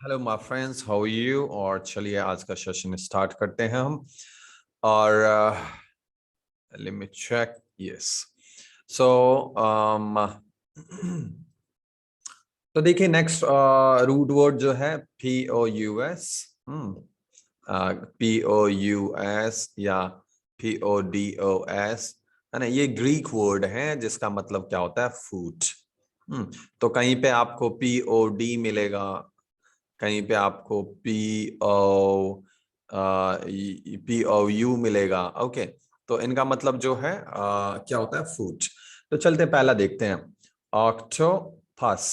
Hello my friends, how are you. और चलिए आज का सेशन स्टार्ट करते हैं हम। और लेट मी चेक। यस। सो तो देखिए नेक्स्ट रूट वर्ड जो है POUS। POUS या PODOS है ना। ये ग्रीक वर्ड है जिसका मतलब क्या होता है, फूड। तो कहीं पे आपको POD मिलेगा, कहीं पे आपको POU मिलेगा। ओके, तो इनका मतलब जो है क्या होता है, फूड। तो चलते पहला देखते हैं। ऑक्टोपस।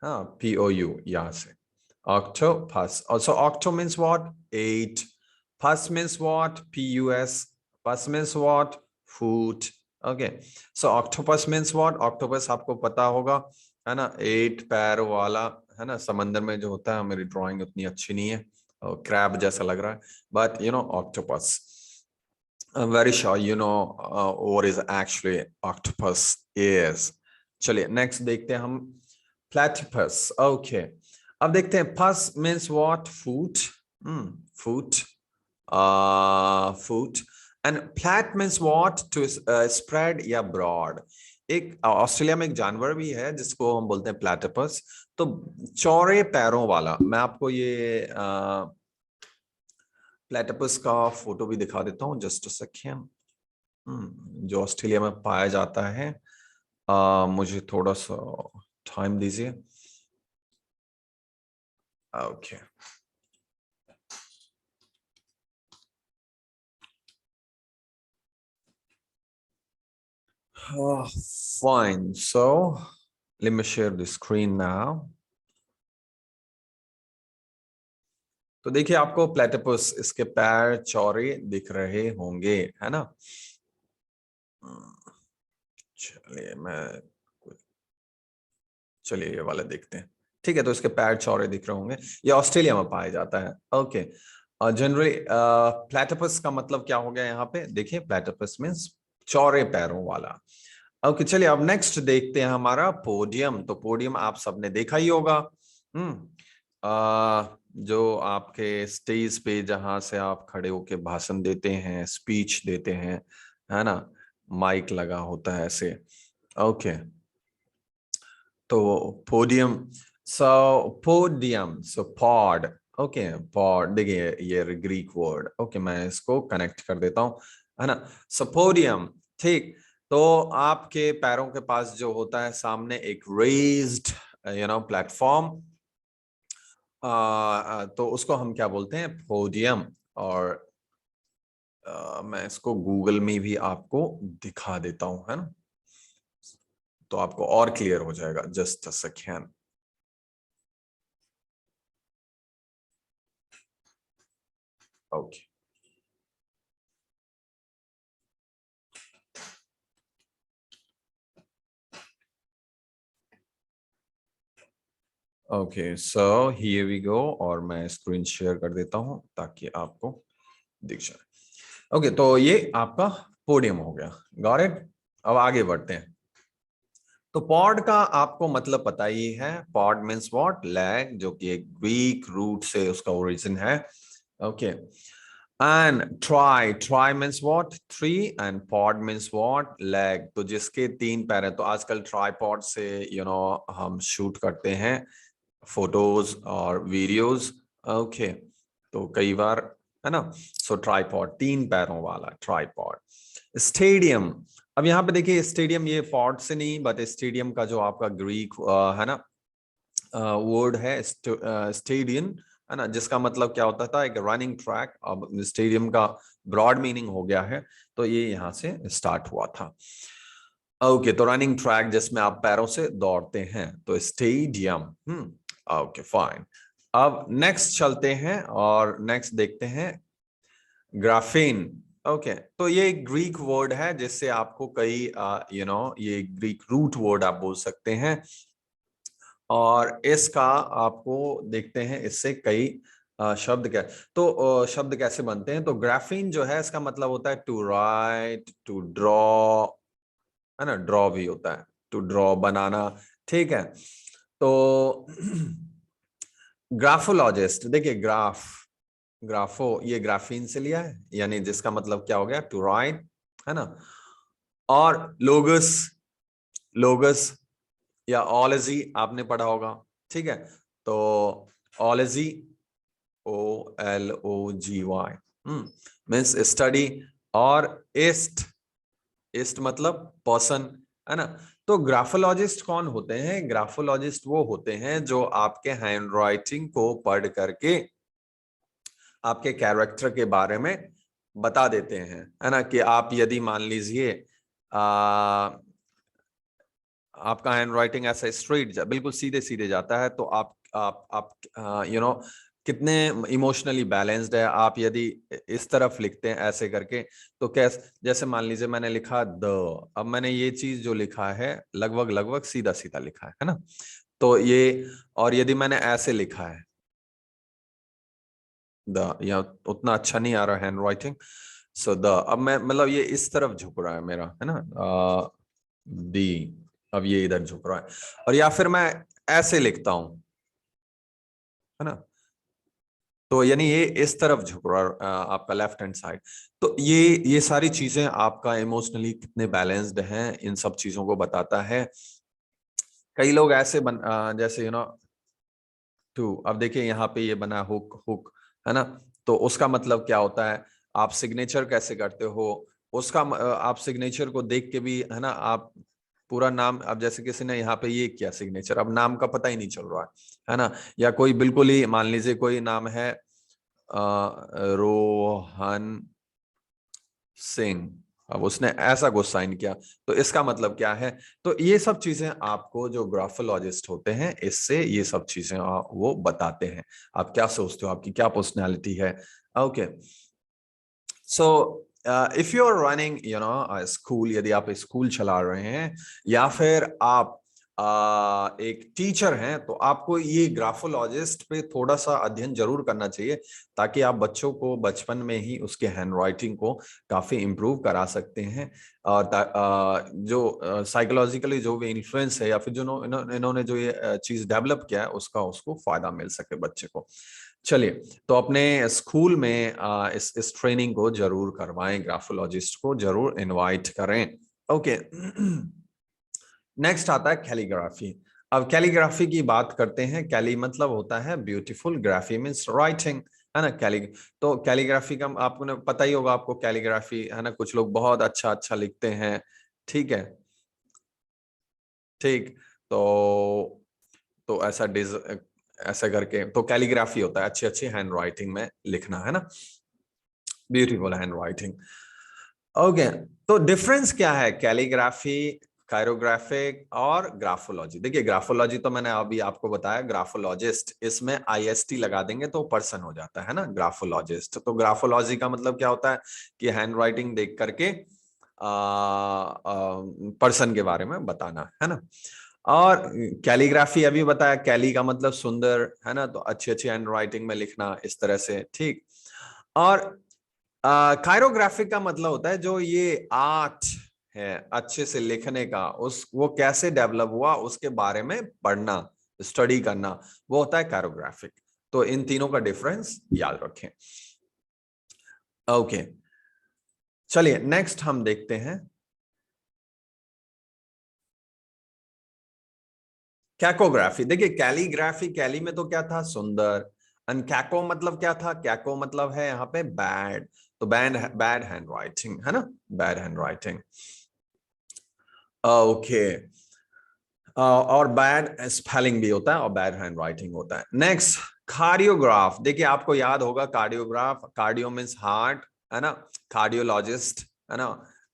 हाँ, POU यहाँ से octopus. Also, octo means what? Eight. Pus means what? PUS. Pus means what? Food. Okay. So octopus means what? Octopus आपको पता होगा, है ना, 8 पैर वाला, है ना, समंदर में जो होता है। मेरी ड्राइंग उतनी अच्छी नहीं है, क्रैब जैसा लग रहा है, but octopus. I'm very sure what is actually octopus is. चलिए नेक्स्ट देखते हैं हम। platypus. ओके, अब देखते हैं pus means what? Foot. Foot. Foot. And plat means what? To spread या broad. एक ऑस्ट्रेलिया में एक जानवर भी है जिसको हम बोलते हैं platypus। तो चौड़े पैरों वाला। मैं आपको ये प्लेटिपस का फोटो भी दिखा देता हूँ, जस्ट अ सेकेंड। जो ऑस्ट्रेलिया में पाया जाता है। मुझे थोड़ा सा टाइम दीजिए। Okay, fine. So let me share the screen now. तो देखिए आपको प्लेटिपस, इसके पैर चौड़े दिख रहे होंगे, है ना। चलिए चलिए ये वाला देखते हैं। ठीक है, तो इसके पैर चौड़े दिख रहे होंगे। ये ऑस्ट्रेलिया में पाया जाता है। ओके, जनरली प्लेटिपस का मतलब क्या हो गया यहाँ पे, देखिए प्लेटिपस मीन्स चौड़े पैरों वाला। ओके, चलिए अब नेक्स्ट देखते हैं हमारा पोडियम। तो पोडियम आप सबने देखा ही होगा। जो आपके स्टेज पे जहां से आप खड़े होके भाषण देते हैं, स्पीच देते हैं, है ना, माइक लगा होता है ऐसे। ओके, तो पोडियम। सो पॉड। ओके, पॉड, देखिए ये ग्रीक वर्ड। ओके, मैं इसको कनेक्ट कर देता हूँ, है ना। सो पोडियम। ठीक, तो आपके पैरों के पास जो होता है सामने एक रेज्ड प्लेटफॉर्म, तो उसको हम क्या बोलते हैं, पोडियम। और मैं इसको गूगल में भी आपको दिखा देता हूँ, है ना, तो आपको और क्लियर हो जाएगा। Just a second. Okay, okay, so here we go. और मैं स्क्रीन शेयर कर देता हूं ताकि आपको दिख जाए। ओके, तो ये आपका पोडियम हो गया। Got it. अब आगे बढ़ते हैं। तो पॉड का आपको मतलब पता ही है। Pod means what? लैग, जो कि एक ग्रीक रूट से उसका ओरिजिन है। Okay, and try means what? Three. And pod means what? Lag. तो जिसके 3 पैर हैं, तो आजकल ट्राईपॉड से हम शूट करते हैं फोटोज और वीडियोस। ओके, तो कई बार, है ना। सो ट्राईपॉड, 3 पैरों वाला ट्राईपॉड। स्टेडियम। अब यहाँ पे देखिए स्टेडियम, ये पॉड से नहीं, बट स्टेडियम का जो आपका ग्रीक है ना वर्ड है स्टेडियम, है ना, जिसका मतलब क्या होता था, एक रनिंग ट्रैक। अब स्टेडियम का ब्रॉड मीनिंग हो गया है, तो ये यहाँ से स्टार्ट हुआ था। ओके, तो रनिंग ट्रैक जिसमें आप पैरों से दौड़ते हैं, तो स्टेडियम। Okay, fine. अब नेक्स्ट चलते हैं और नेक्स्ट देखते हैं ग्राफीन। ओके, तो ये एक ग्रीक वर्ड है जिससे आपको कई ये ग्रीक रूट वर्ड आप बोल सकते हैं। और इसका आपको देखते हैं इससे कई शब्द क्या, तो शब्द कैसे बनते हैं। तो ग्राफीन जो है इसका मतलब होता है टू राइट, टू ड्रॉ, है ना, ड्रॉ भी होता है, टू ड्रॉ, बनाना। ठीक है, तो ग्राफोलॉजिस्ट, देखिए ग्राफो ये ग्राफीन से लिया है, यानी जिसका मतलब क्या हो गया, टू राइट, है ना। और लोगस, लोगस या ओलॉजी आपने पढ़ा होगा, ठीक है। तो ओलॉजी, OLOGY, मीन्स स्टडी। और इस्ट, इस्ट मतलब पर्सन, है ना। तो ग्राफोलॉजिस्ट कौन होते हैं? ग्राफोलॉजिस्ट वो होते हैं जो आपके हैंड राइटिंग को पढ़ करके आपके कैरेक्टर के बारे में बता देते हैं, है ना। कि आप यदि मान लीजिए आपका हैंड राइटिंग ऐसा स्ट्रेट बिल्कुल सीधे सीधे जाता है, तो आप यू नो कितने इमोशनली बैलेंस्ड है। आप यदि इस तरफ लिखते हैं ऐसे करके, तो कैसे, जैसे मान लीजिए मैंने लिखा द, अब मैंने ये चीज जो लिखा है लगभग लगभग सीधा सीधा लिखा है ना। तो ये, और यदि मैंने ऐसे लिखा है द, या उतना अच्छा नहीं आ रहा हैंड राइटिंग, सो द, अब मैं मतलब ये इस तरफ झुक रहा है मेरा, है ना, दी, अब ये इधर झुक रहा है। और या फिर मैं ऐसे लिखता हूं, है ना, तो यानी ये इस तरफ झुक रहा है आपका लेफ्ट हैंड साइड। तो ये सारी चीजें आपका इमोशनली कितने बैलेंस्ड हैं, इन सब चीजों को बताता है। कई लोग ऐसे जैसे टू, अब देखिए यहाँ पे ये बना हुक, हुक, है ना। तो उसका मतलब क्या होता है, आप सिग्नेचर कैसे करते हो उसका, आप सिग्नेचर को देख के भी, है ना, आप पूरा नाम, अब जैसे किसी ने यहाँ पे ये किया सिग्नेचर, अब नाम का पता ही नहीं चल रहा है ना। या कोई बिल्कुल ही, मान लीजिए कोई नाम है रोहन सिंह, अब उसने ऐसा कुछ साइन किया, तो इसका मतलब क्या है। तो ये सब चीजें आपको जो ग्राफोलॉजिस्ट होते हैं, इससे ये सब चीजें वो बताते हैं, आप क्या सोचते हो, आपकी क्या पर्सनैलिटी है। Okay, so if you are running school, यदि आप स्कूल चला रहे हैं या फिर आप एक टीचर हैं, तो आपको ये ग्राफोलॉजिस्ट पे थोड़ा सा अध्ययन जरूर करना चाहिए, ताकि आप बच्चों को बचपन में ही उसके हैंड राइटिंग को काफी इम्प्रूव करा सकते हैं। और जो साइकोलॉजिकली जो भी इन्फ्लुएंस है, या फिर जो इन्होंने जो ये चीज डेवलप किया है, उसका उसको फायदा मिल सके बच्चे को। चलिए, तो अपने स्कूल में इस ट्रेनिंग को जरूर करवाएं, ग्राफोलॉजिस्ट को जरूर इनवाइट करें। ओके, नेक्स्ट आता है कैलीग्राफी। अब कैलीग्राफी की बात करते हैं। कैली मतलब होता है ब्यूटीफुल, ग्राफी मीन्स राइटिंग, है ना। तो कैलीग्राफी का आपको पता ही होगा, आपको कैलीग्राफी, है ना, कुछ लोग बहुत अच्छा अच्छा लिखते हैं, ठीक है, ठीक। तो ऐसा ऐसा करके, तो कैलीग्राफी होता है अच्छी अच्छी हैंड राइटिंग में लिखना, है ना, ब्यूटीफुल हैंड राइटिंग। ओके, तो डिफरेंस क्या है कैलीग्राफी, कायरोग्राफिक और ग्राफोलॉजी? देखिए, ग्राफोलॉजी तो मैंने अभी आपको बताया, ग्राफोलॉजिस्ट, इसमें IST लगा देंगे तो पर्सन हो जाता है ना, ग्राफोलॉजिस्ट। तो ग्राफोलॉजी का मतलब क्या होता है कि हैंड राइटिंग देख करके पर्सन के बारे में बताना, है ना। और कैलीग्राफी अभी बताया, कैली का मतलब सुंदर, है ना, तो अच्छी अच्छी हैंड राइटिंग में लिखना इस तरह से, ठीक। और कायरोग्राफिक का मतलब होता है जो ये आर्ट है अच्छे से लिखने का, उस वो कैसे डेवलप हुआ उसके बारे में पढ़ना, स्टडी करना, वो होता है कायरोग्राफिक। तो इन तीनों का डिफरेंस याद रखें। ओके, चलिए नेक्स्ट हम देखते हैं कैकोग्राफी। देखिए, कैलीग्राफी, कैली में तो क्या था, सुंदर। एंड कैको मतलब क्या था, कैको मतलब है यहाँ पे बैड, तो बैड हैंड राइटिंग, है ना, बैड हैंड राइटिंग। ओके, और बैड स्पेलिंग भी होता है और बैड हैंड राइटिंग होता है। Next, cardiograph. देखिए, आपको याद होगा कार्डियोग्राफ, कार्डियो मीन्स हार्ट, है ना, कार्डियोलॉजिस्ट, है ना,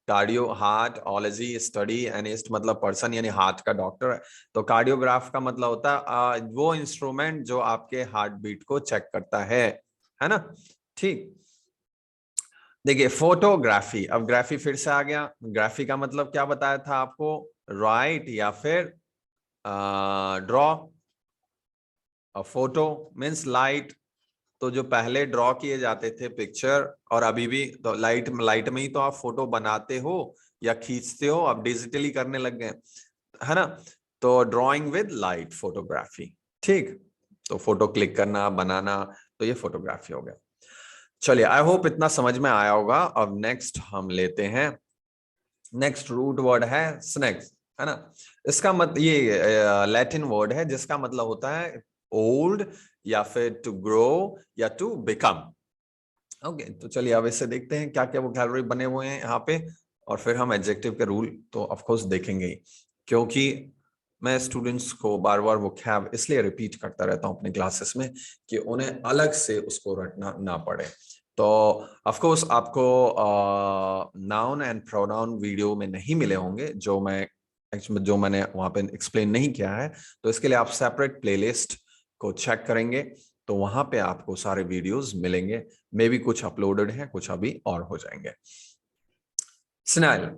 कार्डियो हार्ट, ओलॉजी स्टडी, एनिस्ट मतलब पर्सन यानी हार्ट का डॉक्टर है। तो कार्डियोग्राफ का मतलब होता है वो इंस्ट्रूमेंट जो आपके हार्ट बीट को चेक करता है ना, ठीक। देखिए, फोटोग्राफी, अब ग्राफी फिर से आ गया। ग्राफी का मतलब क्या बताया था आपको, राइट या फिर ड्रॉ। फोटो मीन्स लाइट, तो जो पहले ड्रॉ किए जाते थे पिक्चर, और अभी भी तो लाइट लाइट में ही तो आप फोटो बनाते हो या खींचते हो, अब डिजिटली करने लग गए, है ना। तो ड्राइंग विद लाइट, फोटोग्राफी, ठीक। तो फोटो क्लिक करना, बनाना, तो ये फोटोग्राफी हो गया। चलिए, आई होप इतना समझ में आया होगा। अब नेक्स्ट हम लेते हैं, नेक्स्ट रूट वर्ड है स्नेक्स, है ना। इसका ये लैटिन वर्ड है जिसका मतलब होता है ओल्ड या फिर टू ग्रो या टू बिकम। ओके, तो चलिए अब इससे देखते हैं क्या क्या वोकैबुलरी बने हुए हैं यहाँ पे, और फिर हम एडजेक्टिव के रूल तो ऑफ कोर्स देखेंगे ही, क्योंकि मैं स्टूडेंट्स को बार बार वोकैब इसलिए रिपीट करता रहता हूँ अपने क्लासेस में कि उन्हें अलग से उसको रटना ना पड़े। तो ऑफ कोर्स आपको नाउन एंड प्रोनाउन वीडियो में नहीं मिले होंगे, जो मैंने वहां पे एक्सप्लेन नहीं किया है, तो इसके लिए आप सेपरेट प्लेलिस्ट को चेक करेंगे, तो वहां पे आपको सारे वीडियोस मिलेंगे। मे भी कुछ अपलोडेड हैं, कुछ अभी और हो जाएंगे। स्नेल,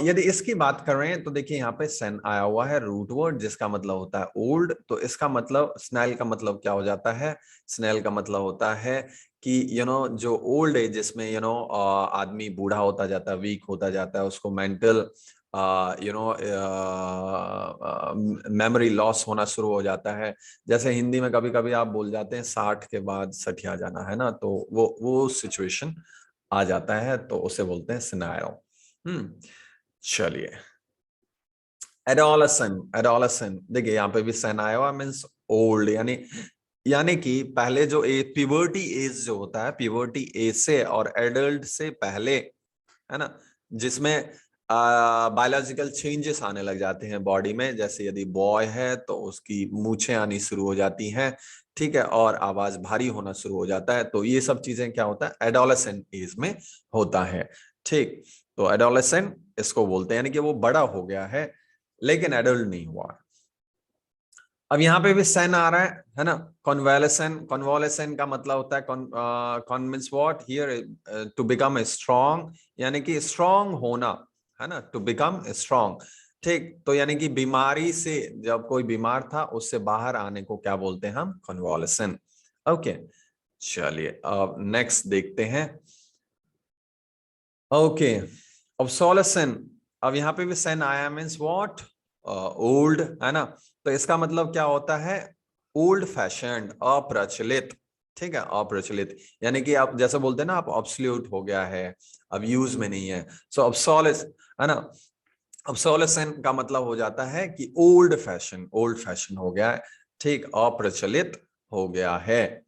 यदि इसकी बात कर रहे हैं तो देखिए यहाँ पे सेन आया हुआ है, रूट वर्ड जिसका मतलब होता है ओल्ड। तो इसका मतलब स्नेल का मतलब क्या हो जाता है? स्नेल का मतलब होता है कि जो ओल्ड एज जिसमें आदमी बूढ़ा होता जाता है, वीक होता जाता है, उसको मेंटल मेमोरी लॉस होना शुरू हो जाता है। जैसे हिंदी में कभी कभी आप बोल जाते हैं 60 के बाद सठिया जाना, है ना, तो वो सिचुएशन आ जाता है, तो उसे बोलते हैं सिनायो। चलिए, एडोलसेंट, एडोलसेंट देखिए यहाँ पे भी सेनायो मीन्स ओल्ड, यानी कि पहले जो प्यूबर्टी एज जो होता है, प्यूबर्टी एज से और एडल्ट से पहले, है ना, जिसमें बायोलॉजिकल चेंजेस आने लग जाते हैं बॉडी में। जैसे यदि बॉय है तो उसकी मूछें आनी शुरू हो जाती हैं, ठीक है, और आवाज भारी होना शुरू हो जाता है। तो ये सब चीजें क्या होता है, एडोलेसेंट एज में होता है। ठीक, तो एडोलेसेंट इसको बोलते हैं, यानी कि वो बड़ा हो गया है लेकिन एडल्ट नहीं हुआ। अब यहाँ पे भी सेन आ रहा है ना। कॉन्वेलेसन, कॉन्वोलेसन का मतलब होता है con means what here, to become strong, यानी कि स्ट्रॉन्ग होना, है ना, टू बिकम स्ट्रॉन्ग। ठीक, तो यानी कि बीमारी से, जब कोई बीमार था उससे बाहर आने को क्या बोलते हैं हम? कॉन्वोलेसन। ओके, चलिए अब नेक्स्ट देखते हैं। ओके, ऑब्सोलेसन, अब यहाँ पे भी सेन आया मींस व्हाट, ओल्ड, है ना। तो इसका मतलब क्या होता है? ओल्ड फैशन्ड, अप्रचलित। ठीक है, अप्रचलित, यानी कि आप जैसे बोलते हैं ना, आप ऑब्सोल्यूट हो गया है, अब यूज में नहीं है। सो ऑब्सोलेस, है ना, ऑब्सोलेसन का मतलब हो जाता है कि ओल्ड फैशन, ओल्ड फैशन हो गया है, ठीक, अप्रचलित हो गया है।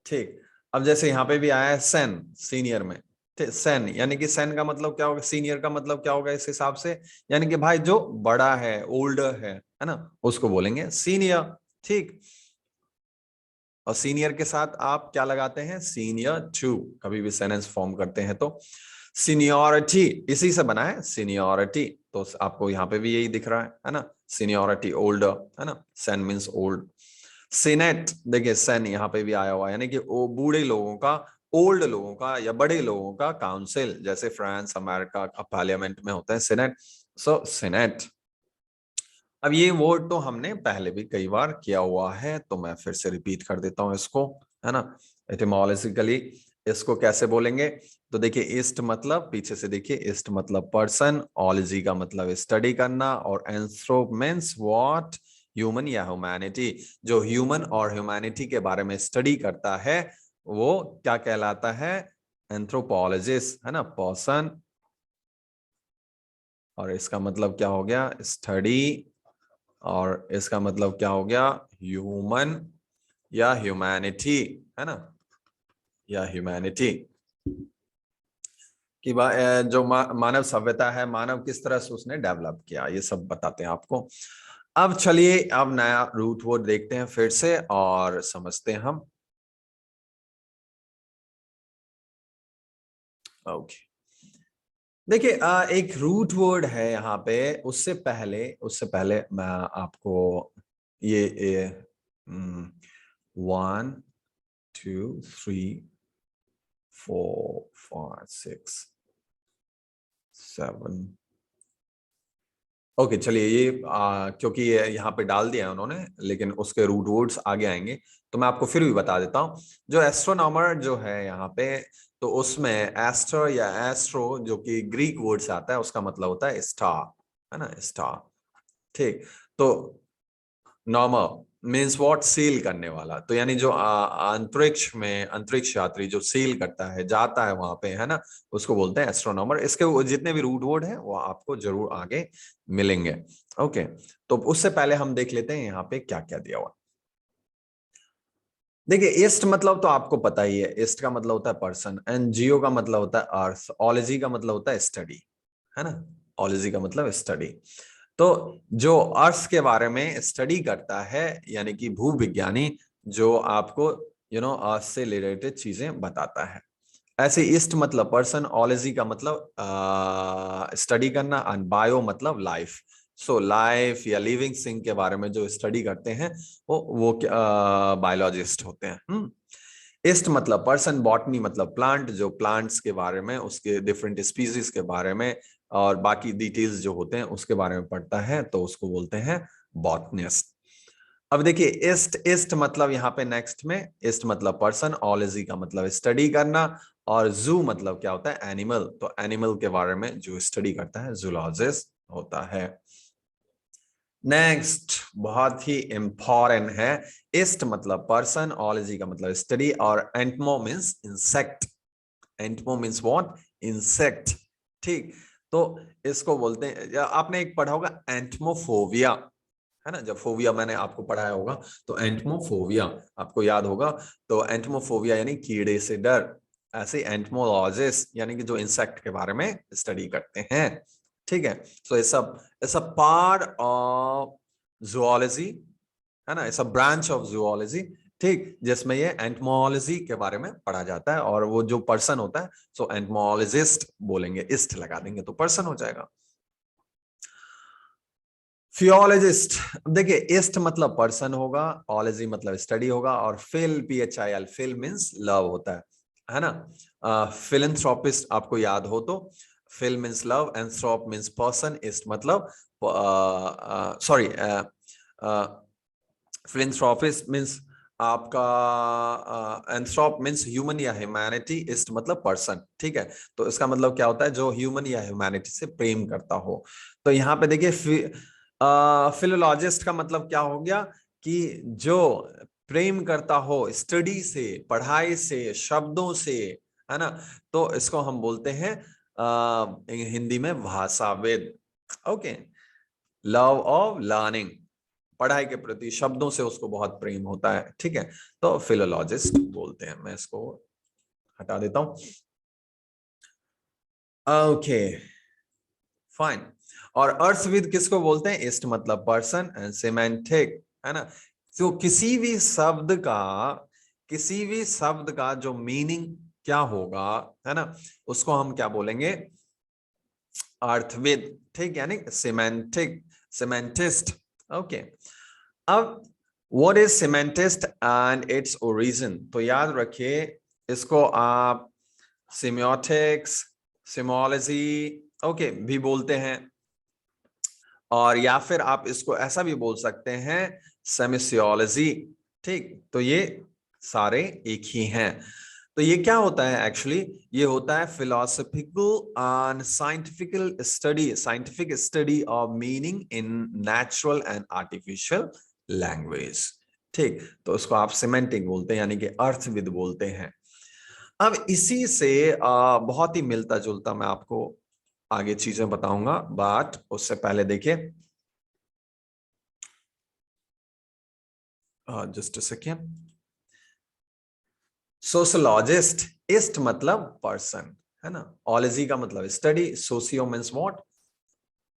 ठीक, अब जैसे यहाँ पे भी आया है सेन, सीनियर में, सेन, यानी कि सेन का मतलब क्या होगा, सीनियर का मतलब क्या होगा इस हिसाब से? यानी कि भाई जो बड़ा है, ओल्डर है ना, उसको बोलेंगे सीनियर। ठीक, और सीनियर के साथ आप क्या लगाते हैं? सीनियर टू, कभी भी सेंटेंस फॉर्म करते हैं तो सीनियोरिटी इसी से बना है, सीनियोरिटी। तो आपको यहाँ पे भी यही दिख रहा है ना, सीनियोरिटी, ओल्डर, है ना, सेन मीन्स ओल्ड। सीनेट, देखिए सेन यहाँ पे भी आया हुआ है, यानी कि वो बूढ़े लोगों का, ओल्ड लोगों का या बड़े लोगों का काउंसिल, जैसे फ्रांस, अमेरिका का पार्लियामेंट में होता है सीनेट। सो सीनेट। अब ये वर्ड तो हमने पहले भी कई बार किया हुआ है, तो मैं फिर से रिपीट कर देता हूं इसको, है ना। एटिमोलॉजिकली इसको कैसे बोलेंगे? तो देखिए, ईस्ट मतलब, पीछे से देखिए, ईस्ट मतलब पर्सन, ओलॉजी का मतलब स्टडी करना, और एंथ्रोप मींस व्हाट, ह्यूमन या ह्यूमैनिटी। जो ह्यूमन और ह्यूमैनिटी के बारे में स्टडी करता है वो क्या कहलाता है? एंथ्रोपोलॉजिस्ट, है ना, पर्सन, और इसका मतलब क्या हो गया? स्टडी, और इसका मतलब क्या हो गया? ह्यूमन या ह्यूमैनिटी, है ना, या ह्यूमैनिटी कि जो मानव सभ्यता है, मानव किस तरह से उसने डेवलप किया, ये सब बताते हैं आपको। अब चलिए, अब नया रूट वर्ड देखते हैं फिर से और समझते हैं हम। ओके, देखिए एक रूट वर्ड है यहाँ पे, उससे पहले मैं आपको ये 1 2 3 4 5 6 7। ओके, चलिए ये क्योंकि ये यहाँ पे डाल दिया है उन्होंने, लेकिन उसके रूट वर्ड्स आगे आएंगे, तो मैं आपको फिर भी बता देता हूँ। जो एस्ट्रोनॉमर जो है यहाँ पे, तो उसमें एस्ट्रो या एस्ट्रो जो कि ग्रीक वर्ड से आता है, उसका मतलब होता है स्टार, है ना, स्टार। ठीक, तो नॉर्मल, मीन्स व्हाट, सेल करने वाला। तो यानी जो अंतरिक्ष में अंतरिक्ष यात्री जो सेल करता है, जाता है वहां पे, है ना, उसको बोलते हैं एस्ट्रोनॉमर। इसके जितने भी रूट वर्ड है वो आपको जरूर आगे मिलेंगे। ओके, तो उससे पहले हम देख लेते हैं यहाँ पे क्या क्या दिया हुआ। देखिए, ईस्ट मतलब तो आपको पता ही है, ईस्ट का मतलब होता है पर्सन, एंड जियो का मतलब होता है अर्थ, ओलॉजी का मतलब होता है स्टडी, है ना, ओलॉजी का मतलब स्टडी। तो जो अर्थ के बारे में स्टडी करता है, यानी कि भूविज्ञानी, जो आपको अर्थ से रिलेटेड चीजें बताता है। ऐसे ईस्ट मतलब पर्सन, ओलॉजी का मतलब स्टडी करना, एंड बायो मतलब लाइफ। सो लाइफ या लिविंग थिंग के बारे में जो स्टडी करते हैं वो बायोलॉजिस्ट होते हैं। ईस्ट मतलब पर्सन, बॉटनी मतलब प्लांट, जो प्लांट्स के बारे में, उसके डिफरेंट स्पीसीज के बारे में और बाकी डिटेल्स जो होते हैं उसके बारे में पढ़ता है, तो उसको बोलते हैं बॉटनिस्ट। अब देखिए, ईस्ट ईस्ट मतलब यहाँ पे नेक्स्ट में, ईस्ट मतलब पर्सन, ओलॉजी का मतलब स्टडी करना, और जू मतलब क्या होता है, एनिमल। तो एनिमल के बारे में जो स्टडी करता है जूलॉजिस्ट होता है। नेक्स्ट बहुत ही इंपॉर्टेंट है, ईस्ट मतलब पर्सन, ओलॉजी का मतलब स्टडी, और entomo means insect. Entomo means what, insect. ठीक, तो इसको बोलते हैं, आपने एक पढ़ा होगा एंटमोफोबिया, है ना, जब फोबिया मैंने आपको पढ़ाया होगा, तो एंटमोफोबिया आपको याद होगा। तो एंटमोफोबिया यानी कीड़े से डर, ऐसे एंटमोलॉजिस्ट यानी कि जो इंसेक्ट के बारे में स्टडी करते हैं। ठीक है, तो ये सब पार्ट ऑफ जूलॉजी, है ना, it's a branch of zoology. ठीक, जिसमें ये एंटमोलॉजी के बारे में पढ़ा जाता है, और वो जो पर्सन होता है, सो एंटमोलॉजिस्ट बोलेंगे, इस्ट लगा देंगे तो पर्सन हो जाएगा। फियोलॉजिस्ट, देखिए, ईस्ट मतलब पर्सन होगा, ओलॉजी मतलब स्टडी होगा, और phil, PHIL, phil means love होता है ना। फिलैंथ्रोपिस्ट आपको याद हो तो, phil means love, anthrop means person, ist मतलब सॉरी, फिलैंथ्रोपिस्ट मींस आपका, एंथ्रोप मींस ह्यूमन या ह्यूमैनिटी, ईस्ट मतलब पर्सन। ठीक है, तो इसका मतलब क्या होता है, जो ह्यूमन या ह्यूमैनिटी से प्रेम करता हो। तो यहाँ पे देखिए, फिलोलॉजिस्ट का मतलब क्या हो गया, कि जो प्रेम करता हो स्टडी से, पढ़ाई से, शब्दों से, है ना, तो इसको हम बोलते हैं हिंदी में भाषाविद। ओके, लव ऑफ लर्निंग, पढ़ाई के प्रति, शब्दों से उसको बहुत प्रेम होता है। ठीक है, तो फिलोलॉजिस्ट बोलते हैं। मैं इसको हटा देता हूं। Okay, fine. और अर्थविद किसको बोलते हैं, ईस्ट मतलब पर्सन, एंड सेमेंटिक, है ना, तो किसी भी शब्द का जो मीनिंग क्या होगा, है ना, उसको हम क्या बोलेंगे, अर्थविद। ठीक, यानी सेमेंटिक, सेमेंटिस्ट। ओके, अब what is semanticist and its origin, तो याद रखिए, इसको आप सिमियोटिक्स, सिमोलॉजी, ओके, भी बोलते हैं, और या फिर आप इसको ऐसा भी बोल सकते हैं, सेमिसियोलॉजी। ठीक, तो ये सारे एक ही हैं। तो ये क्या होता है एक्चुअली, ये होता है philosophical and scientific study of meaning in natural and artificial language. ठीक, तो उसको आप सिमेंटिक बोलते हैं, यानी कि अर्थविद बोलते हैं। अब इसी से बहुत ही मिलता जुलता मैं आपको आगे चीजें बताऊंगा, बट उससे पहले देखिए, just a second. Sociologist, east मतलब पर्सन, है ना, ओलॉजी का मतलब स्टडी, सोशियो मीन्स व्हाट,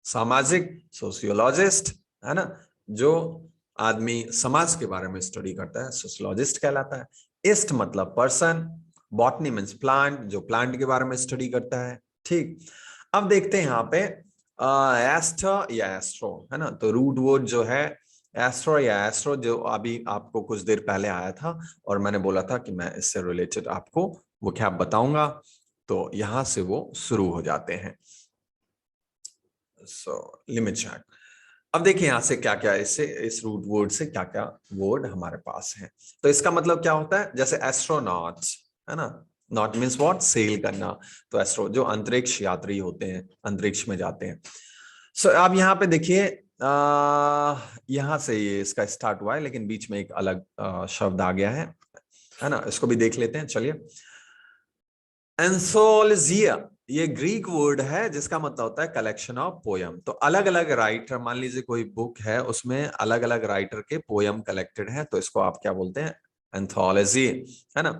सामाजिक, सोशियोलॉजिस्ट, है ना, जो आदमी समाज के बारे में स्टडी करता है, सोशियोलॉजिस्ट कहलाता है। इस्ट मतलब पर्सन, बॉटनी मीन्स प्लांट, जो प्लांट के बारे में स्टडी करता है। ठीक, अब देखते हैं यहाँ पे एस्टर या एस्ट्रो, है ना, तो रूट वर्ड जो है एस्ट्रो या एस्ट्रो, जो अभी आपको कुछ देर पहले आया था, और मैंने बोला था कि मैं इससे रिलेटेड आपको वो क्या बताऊंगा, तो यहां से वो शुरू हो जाते हैं। So limit check. अब देखिए यहां से क्या क्या, इससे इस रूट वर्ड से क्या क्या वर्ड हमारे पास है। तो इसका मतलब क्या होता है, जैसे एस्ट्रोनॉट, है ना, नॉट मीन्स व्हाट, सेल करना, तो एस्ट्रो जो अंतरिक्ष यात्री होते हैं, अंतरिक्ष में जाते हैं। सो अब यहाँ पे देखिए, यहां से ये इसका स्टार्ट हुआ है, लेकिन बीच में एक अलग शब्द आ गया है ना, इसको भी देख लेते हैं। चलिए, एंथोलॉजिया ये ग्रीक वर्ड है जिसका मतलब होता है कलेक्शन ऑफ पोयम। तो अलग अलग राइटर, मान लीजिए कोई बुक है उसमें अलग अलग राइटर के पोयम कलेक्टेड है, तो इसको आप क्या बोलते हैं? एंथोलॉजी, है ना।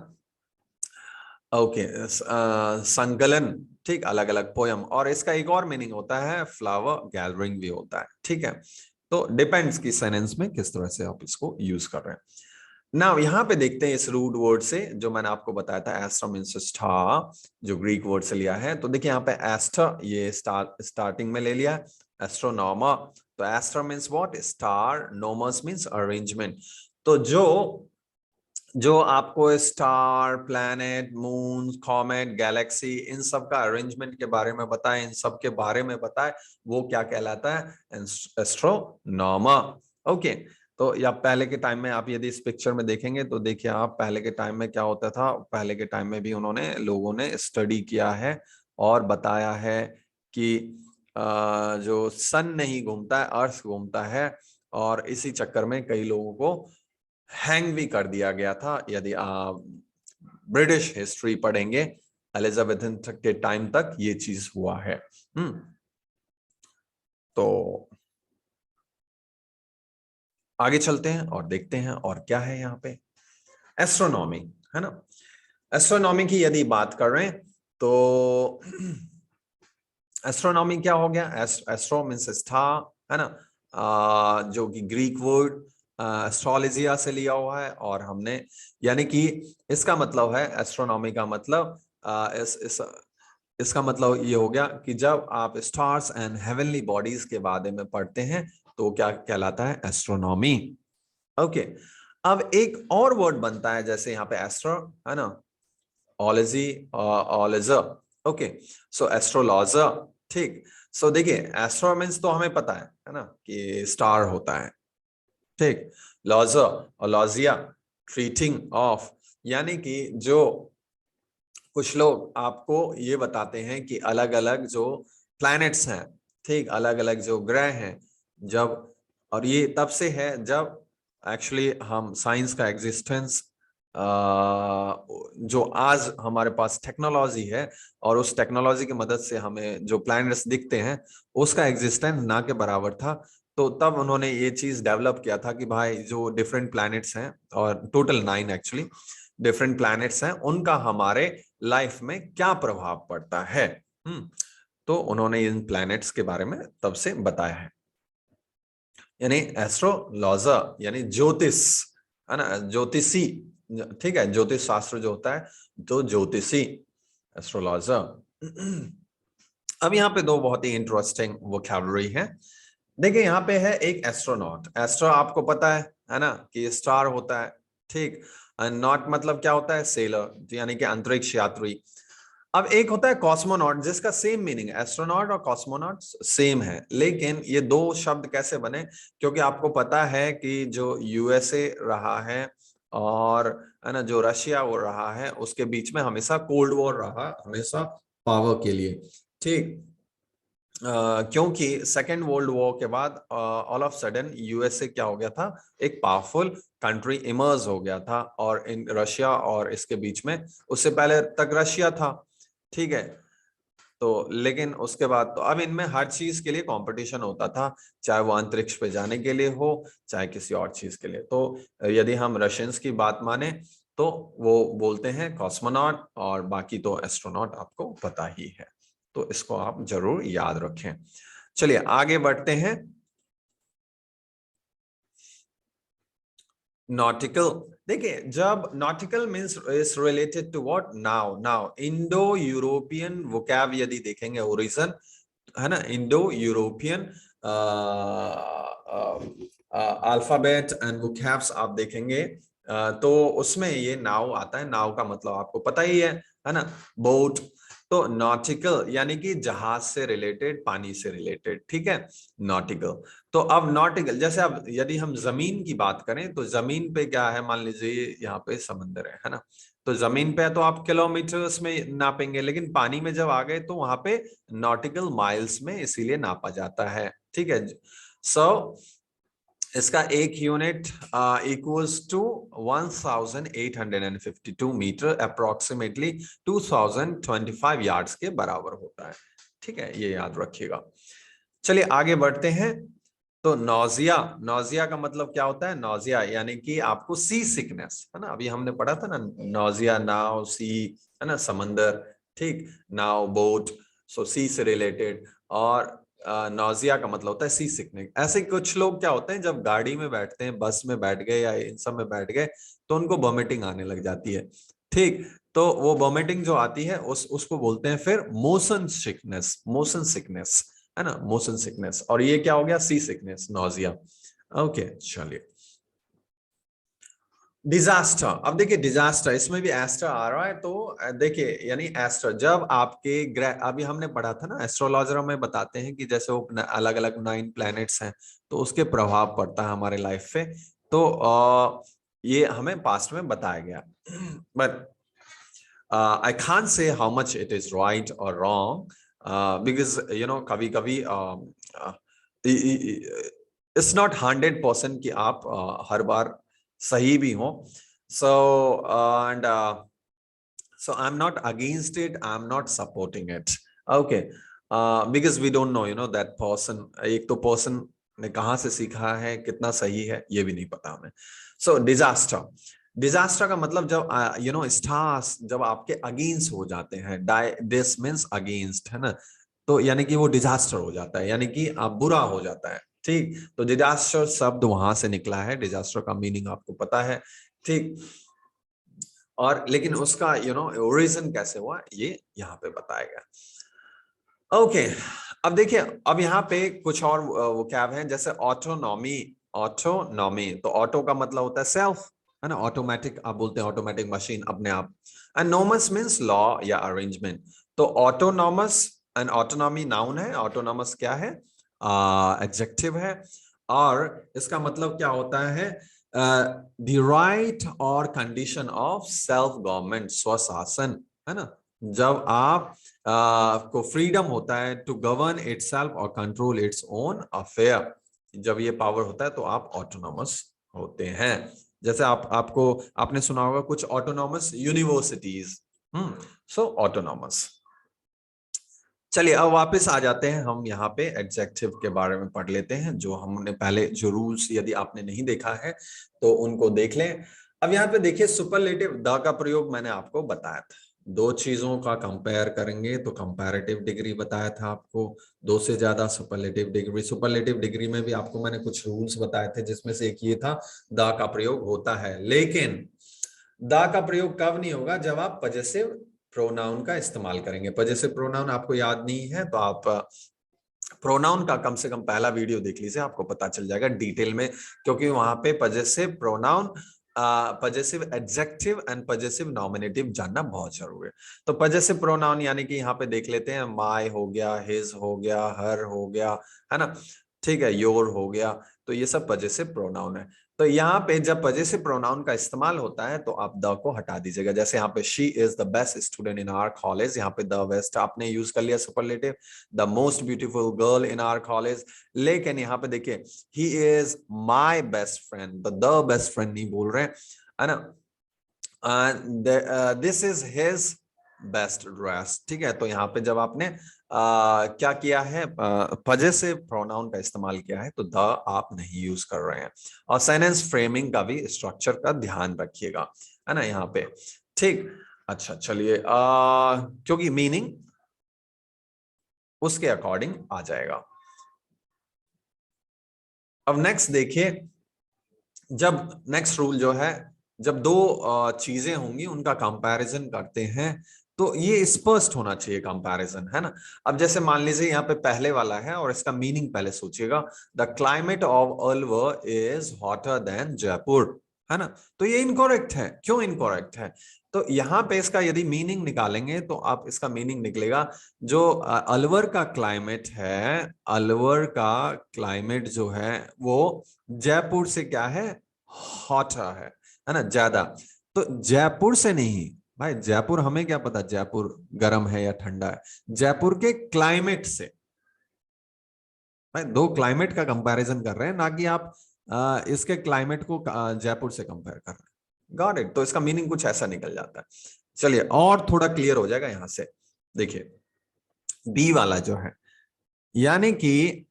ओके, संकलन, ठीक, अलग अलग पोयम। और इसका एक और मीनिंग होता है फ्लावर गैदरिंग भी होता है, ठीक है। तो डिपेंड्स की सेंटेंस में किस तरह से आप इसको यूज कर रहे हैं। ना यहाँ पे देखते हैं इस रूट वर्ड से, जो मैंने आपको बताया था एस्ट्रा मीन्स स्टार, जो ग्रीक वर्ड से लिया है। तो देखिए यहाँ पे एस्ट्रा ये स्टार्टिंग में ले लिया, एस्ट्रोनॉमा। तो astra means what? Star, nomos means arrangement. तो जो आपको star, planet, moon, comet, galaxy, इन सब का अरेंजमेंट के बारे में बताए, इन सब के बारे में बताए, वो क्या कहलाता है? एस्ट्रोनॉमा। ओके। तो या पहले के टाइम में आप यदि इस पिक्चर में देखेंगे तो देखिए आप, पहले के टाइम में क्या होता था, पहले के टाइम में भी उन्होंने, लोगों ने स्टडी किया है और बताया है कि जो सन नहीं घूमता है, अर्थ घूमता है। और इसी चक्कर में कई लोगों को हैंग भी कर दिया गया था। यदि आप ब्रिटिश हिस्ट्री पढ़ेंगे, एलिजाबेथन के टाइम तक ये चीज हुआ है। तो आगे चलते हैं और देखते हैं और क्या है यहाँ पे। एस्ट्रोनॉमी, है ना। एस्ट्रोनॉमी की यदि बात कर रहे हैं तो एस्ट्रोनॉमी क्या हो गया? एस्ट्रो मीन्स स्टार, है ना, जो कि ग्रीक वर्ड एस्ट्रोलॉजिया से लिया हुआ है। और हमने, यानी कि इसका मतलब है, एस्ट्रोनॉमी का मतलब इसका मतलब ये हो गया कि जब आप स्टार्स एंड हेवनली बॉडीज के बारे में पढ़ते हैं तो क्या कहलाता है? एस्ट्रोनॉमी। ओके। अब एक और वर्ड बनता है, जैसे यहाँ पे एस्ट्रो, है ना, ओलॉजी, ओलॉजर। ओके, सो एस्ट्रोलॉजर, ठीक। सो देखिए, एस्ट्रो मीन्स तो हमें पता है ना, कि स्टार होता है, ठीक। लॉजर और लॉजिया, ट्रीटिंग ऑफ, यानी कि जो कुछ लोग आपको ये बताते हैं कि अलग अलग जो प्लैनेट्स हैं, ठीक, अलग अलग जो ग्रह हैं, जब, और ये तब से है जब एक्चुअली हम साइंस का एग्जिस्टेंस, जो आज हमारे पास टेक्नोलॉजी है और उस टेक्नोलॉजी की मदद से हमें जो प्लैनेट्स दिखते हैं, उसका एग्जिस्टेंस ना के बराबर था। तो तब उन्होंने ये चीज डेवलप किया था कि भाई जो डिफरेंट प्लैनेट्स हैं, और टोटल 9 एक्चुअली डिफरेंट प्लैनेट्स हैं, उनका हमारे लाइफ में क्या प्रभाव पड़ता है। तो उन्होंने इन प्लैनेट्स के बारे में तब से बताया है। यानी एस्ट्रोलॉजर यानी ज्योतिष, है ना, ज्योतिषी, ठीक है, ज्योतिष शास्त्र जो होता है, तो ज्योतिषी, एस्ट्रोलॉजर। अब यहाँ पे दो बहुत ही इंटरेस्टिंग वोकैबुलरी है। देखिए यहाँ पे है एक एस्ट्रोनॉट। एस्ट्रो आपको पता है ना, कि स्टार होता है, ठीक। नॉट मतलब क्या होता है? सेलर, यानी कि अंतरिक्ष यात्री। अब एक होता है कॉस्मोनॉट, जिसका सेम मीनिंग, एस्ट्रोनॉट और कॉस्मोनॉट सेम है, लेकिन ये दो शब्द कैसे बने? क्योंकि आपको पता है कि जो यूएसए रहा है और, है ना, जो रशिया वो रहा है, उसके बीच में हमेशा कोल्ड वॉर रहा, हमेशा पावर के लिए, ठीक। क्योंकि सेकेंड वर्ल्ड वॉर के बाद ऑल ऑफ सडन यूएसए क्या हो गया था? एक पावरफुल कंट्री इमर्ज हो गया था, और इन रशिया और इसके बीच में, उससे पहले तक रशिया था, ठीक है। तो लेकिन उसके बाद तो अब इनमें हर चीज के लिए कंपटीशन होता था, चाहे वो अंतरिक्ष पे जाने के लिए हो, चाहे किसी और चीज के लिए। तो यदि हम रशियंस की बात माने तो वो बोलते हैं कॉस्मोनॉट, और बाकी तो एस्ट्रोनॉट आपको पता ही है। तो इसको आप जरूर याद रखें। चलिए आगे बढ़ते हैं। नॉटिकल, देखिए, जब nautical means is related to what? Now, now Indo European vocab यदि देखेंगे, ओरिजिन, है ना, Indo European alphabet and vocabs आप देखेंगे, तो उसमें ये नाव आता है। नाव का मतलब आपको पता ही है ना, बोट। तो नॉटिकल यानी कि जहाज से रिलेटेड, पानी से रिलेटेड, ठीक है, नॉटिकल। तो अब नॉटिकल, जैसे अब यदि हम जमीन की बात करें तो जमीन पे क्या है? मान लीजिए यहाँ पे समंदर है ना, तो जमीन पे है तो आप किलोमीटर्स में नापेंगे, लेकिन पानी में जब आ गए तो वहां पे नॉटिकल माइल्स में इसीलिए नापा जाता है, ठीक है। सो इसका एक unit equals to 1852 metre, approximately 2025 yards के बराबर होता है। ठीक है, ये याद रखिएगा। चलिए आगे बढ़ते हैं। तो नौजिया, नौजिया का मतलब क्या होता है? नौजिया यानी कि आपको सी सिकनेस, है ना, अभी हमने पढ़ा था ना, नौजिया नाव, सी, है ना, समंदर, ठीक, नाव बोट, सो सी से रिलेटेड। और नौजिया का मतलब होता है सी सिकनेस। ऐसे कुछ लोग क्या होते हैं, जब गाड़ी में बैठते हैं, बस में बैठ गए या इन सब में बैठ गए, तो उनको वॉमिटिंग आने लग जाती है। ठीक, तो वो वॉमिटिंग जो आती है उसको बोलते हैं फिर मोशन सिकनेस, मोशन सिकनेस, है ना, मोशन सिकनेस। और ये क्या हो गया? सी सिकनेस, नोजिया। ओके, चलिए डिजास्टर। अब देखिए डिजास्टर, इसमें भी एस्टर आ रहा है। तो देखिए यानी एस्टर, जब आपके अभी हमने पढ़ा था ना, एस्ट्रोलॉजर में बताते हैं कि जैसे वो अलग अलग 9 प्लैनेट्स हैं, तो उसके प्रभाव पड़ता है हमारे लाइफ पे। तो ये हमें पास्ट में बताया गया। But I can't say how much it is right or wrong, because कभी कभी it's not 100% कि आप हर बार सही भी हो। So and so I'm not against it, I'm not supporting it. Okay, because we don't know, that person, एक तो person ने कहाँ से सीखा है, कितना सही है, ये भी नहीं पता हमें। So disaster, डिजास्टर का मतलब जब स्टार्स जब आपके अगेंस्ट हो जाते हैं, दिस मींस अगेंस्ट, है ना, तो यानी कि वो डिजास्टर हो जाता है, यानी कि आप बुरा हो जाता है। ठीक, तो डिजास्टर शब्द वहां से निकला है, डिजास्टर का मीनिंग आपको पता है। ठीक, और लेकिन उसका ओरिजिन कैसे हुआ, ये यहाँ पे बताया गया। ओके, अब देखिए, अब यहाँ पे कुछ और वो क्या है, जैसे ऑटोनॉमी। ऑटोनॉमी, तो ऑटो का मतलब होता है सेल्फ, है ना, ऑटोमेटिक आप बोलते हैं, ऑटोमेटिक मशीन, अपने आप। एंड नॉमस मीन्स लॉ या अरेंजमेंट। तो ऑटोनॉमस एंड ऑटोनॉमी नाउन है, ऑटोनॉमस क्या है? एडजेक्टिव है। और इसका मतलब क्या होता है? द राइट और कंडीशन ऑफ सेल्फ गवर्नमेंट, स्वशासन, है ना, जब आप को फ्रीडम होता है टू गवर्न इटसेल्फ और कंट्रोल इट्स ओन अफेयर, जब ये पावर होता है तो आप ऑटोनॉमस होते हैं। जैसे आपको आपने सुना होगा कुछ ऑटोनॉमस यूनिवर्सिटीज, सो ऑटोनॉमस। चलिए अब वापस आ जाते हैं हम यहाँ पे, एडजेक्टिव के बारे में पढ़ लेते हैं, जो हमने पहले जो रूल्स, यदि आपने नहीं देखा है तो उनको देख लें। अब यहाँ पे देखिए, सुपरलेटिव द का प्रयोग मैंने आपको बताया था। दो चीजों का कंपेयर करेंगे तो कंपैरेटिव डिग्री बताया था आपको, दो से ज्यादा सुपरलेटिव डिग्री। सुपरलेटिव डिग्री में भी आपको मैंने कुछ रूल्स बताए थे, जिसमें से एक ये था, द का प्रयोग होता है। लेकिन द का प्रयोग कब नहीं होगा? जब आप पजेसिव प्रोनाउन का इस्तेमाल करेंगे। पजेसिव प्रोनाउन आपको याद नहीं है तो आप प्रोनाउन का कम से कम पहला वीडियो देख लीजिए, आपको पता चल जाएगा डिटेल में, क्योंकि वहां पे possessive pronoun, possessive adjective and possessive nominative जानना बहुत जरूरी है। तो पजेसिव प्रोनाउन यानी कि यहाँ पे देख लेते हैं, माय हो गया, हिज हो गया, हर हो गया, है ना, ठीक है, योर हो गया, तो ये सब पजेसिव प्रोनाउन है। तो यहाँ पे जब पजेसिव प्रोनाउन का इस्तेमाल होता है तो आप द को हटा दीजिएगा। जैसे यहाँ पे she is the best student in our college, यहाँ पे द बेस्ट आपने यूज कर लिया superlative, the most beautiful girl in our college. लेकिन यहाँ पे देखिए, he is my best friend, तो द बेस्ट फ्रेंड नहीं बोल रहे, है ना, this is his best dress. ठीक है, तो यहाँ पे जब आपने क्या किया है, पजेसिव प्रोनाउन का इस्तेमाल किया है, तो द आप नहीं यूज कर रहे हैं। और सेंटेंस फ्रेमिंग का भी स्ट्रक्चर का ध्यान रखिएगा, है ना, यहाँ पे। ठीक, अच्छा चलिए, क्योंकि मीनिंग उसके अकॉर्डिंग आ जाएगा। अब नेक्स्ट देखिए, जब नेक्स्ट रूल जो है, जब दो चीजें होंगी उनका कंपैरिजन करते हैं, तो ये स्पष्ट होना चाहिए कंपैरिजन, है ना। अब जैसे मान लीजिए यहाँ पे पहले वाला है और इसका मीनिंग पहले सोचिएगा, the climate of Alwar is hotter then Jaipur, है ना, तो ये इनकॉरेक्ट है। क्यों इनकॉरेक्ट है? तो यहाँ पे इसका यदि मीनिंग निकालेंगे तो आप इसका मीनिंग निकलेगा, जो अलवर का क्लाइमेट है, अलवर का क्लाइमेट जो है वो जयपुर से क्या है, हॉटर है ना, ज्यादा। तो जयपुर से नहीं भाई, जयपुर हमें क्या पता जयपुर गर्म है या ठंडा है, जयपुर के क्लाइमेट से, भाई दो क्लाइमेट का कंपैरिजन कर रहे हैं, ना कि आप इसके क्लाइमेट को जयपुर से कंपेयर कर रहे हैं। Got it. तो इसका मीनिंग कुछ ऐसा निकल जाता है। चलिए और थोड़ा क्लियर हो जाएगा यहां से। देखिए बी वाला जो है, यानी कि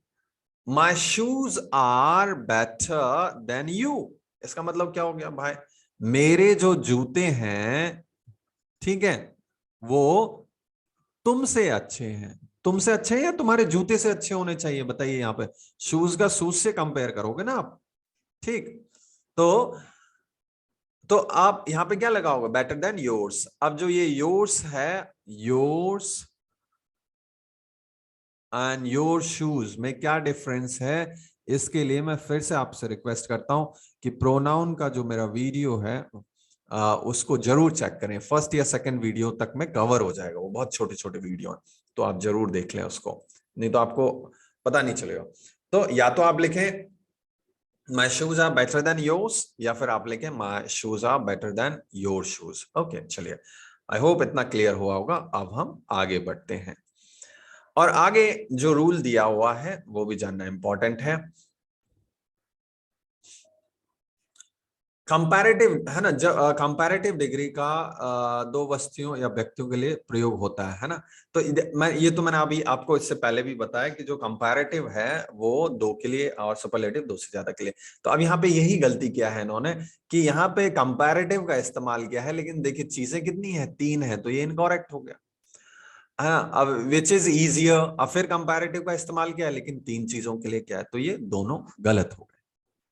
my shoes are better than you. इसका मतलब क्या हो गया भाई, मेरे जो जूते हैं, ठीक है, वो तुमसे अच्छे हैं। तुमसे अच्छे हैं या तुम्हारे जूते से अच्छे होने चाहिए, बताइए। यहां पे शूज का शूज से कंपेयर करोगे ना आप, ठीक। तो आप यहां पे क्या लगाओगे, बेटर देन योर्स। अब जो ये योर्स है, योर्स एंड योर शूज में क्या डिफरेंस है, इसके लिए मैं फिर से आपसे रिक्वेस्ट करता हूं कि प्रोनाउन का जो मेरा वीडियो है उसको जरूर चेक करें। फर्स्ट या सेकंड वीडियो तक में कवर हो जाएगा, वो बहुत छोटे छोटे वीडियो हैं, तो आप जरूर देख लें उसको, नहीं तो आपको पता नहीं चलेगा। तो या तो आप लिखें my shoes are better than yours, या फिर आप लिखें my shoes are better than your shoes. Okay चलिए, आई होप इतना क्लियर हुआ होगा। अब हम आगे बढ़ते हैं, और आगे जो रूल दिया हुआ है वो भी जानना इंपॉर्टेंट है। कंपैरेटिव है ना, जब कंपैरेटिव डिग्री का दो वस्तुओं या व्यक्तियों के लिए प्रयोग होता है ना। तो मैंने अभी आपको इससे पहले भी बताया कि जो कंपैरेटिव है वो दो के लिए और सुपरलेटिव दो से ज्यादा के लिए। तो अब यहाँ पे यही गलती किया है इन्होंने कि यहाँ पे कंपैरेटिव का इस्तेमाल किया है, लेकिन देखिए चीजें कितनी है, तीन है, तो ये इनकॉरेक्ट हो गया है ना। अब विच इज इजियर, अब फिर कंपैरेटिव का इस्तेमाल किया है, लेकिन तीन चीजों के लिए क्या है, तो ये दोनों गलत हो गए,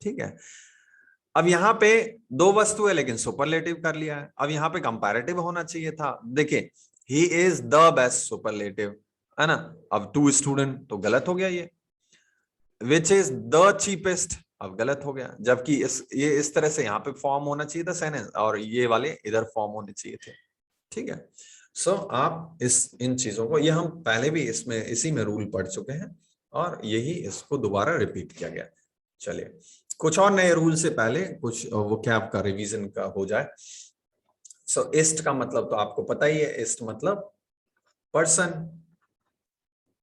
ठीक है। अब यहाँ पे दो वस्तु है लेकिन सुपरलेटिव कर लिया है। अब यहाँ पे कंपैरेटिव होना चाहिए था। देखिए he is the best superlative, है ना। अब टू स्टूडेंट तो गलत हो गया ये। विच इज द चीपेस्ट, अब गलत हो गया, जबकि ये इस तरह से यहाँ पे फॉर्म होना चाहिए था सेंटेंस, और ये वाले इधर फॉर्म होने चाहिए थे, ठीक है। सो आप इन चीजों को, ये हम पहले भी इसमें इसी में रूल पढ़ चुके हैं, और यही इसको दोबारा रिपीट किया गया। चलिए कुछ और नए रूल से पहले कुछ वो क्या आपका रिवीजन का हो जाए। सो इस्ट का मतलब तो आपको पता ही है, इस्ट मतलब पर्सन,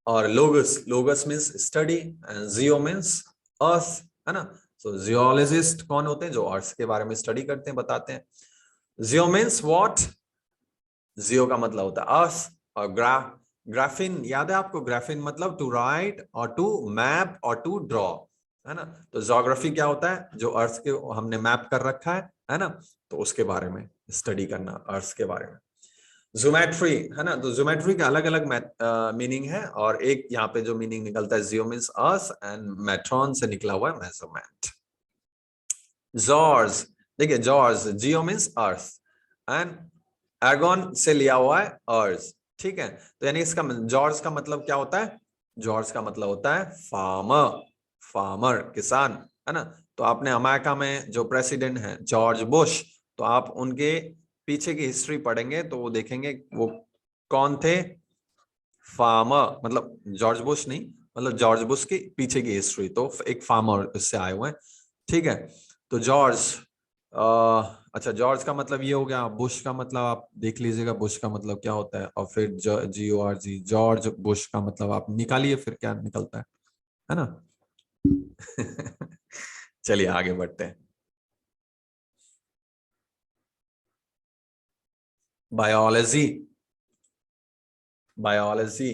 और logos, logos means study, and geo means earth, है ना। सो जियोलॉजिस्ट कौन होते हैं, जो अर्थ के बारे में स्टडी करते हैं, बताते हैं। जियो मीन्स व्हाट, जियो का मतलब होता है अर्थ, और ग्राफिन याद है आपको, ग्राफिन मतलब टू राइट और टू मैप और टू ड्रॉ, है ना। तो ज्योग्राफी क्या होता है, जो अर्थ के हमने मैप कर रखा है ना, तो उसके बारे में स्टडी करना, अर्थ के बारे में। ज्योमेट्री है ना, तो ज्योमेट्री का अलग अलग मीनिंग है, और एक यहाँ पे जो मीनिंग निकलता है, जियो मीन्स अर्थ, एंड मेट्रॉन से निकला हुआ है मेजरमेंट। जॉर्ज, देखिए George, geo means earth, and ergon से लिया हुआ है अर्थ, ठीक है। तो यानी इसका जॉर्ज का मतलब क्या होता है, जॉर्ज का मतलब होता है फार्मर, फार्मर किसान, है ना। तो आपने अमेरिका में जो प्रेसिडेंट है जॉर्ज बुश, तो आप उनके पीछे की हिस्ट्री पढ़ेंगे तो वो देखेंगे वो कौन थे, फार्मर, मतलब जॉर्ज बुश नहीं, मतलब जॉर्ज बुश के पीछे की हिस्ट्री, तो एक फार्मर इससे आए हुए हैं, ठीक है। तो जॉर्ज, अच्छा जॉर्ज का मतलब ये हो गया, बुश का मतलब आप देख लीजिएगा बुश का मतलब क्या होता है, और फिर GORG, जॉर्ज बुश का मतलब आप निकालिए फिर क्या निकलता है ना। चलिए आगे बढ़ते हैं। बायोलॉजी, बायोलॉजी,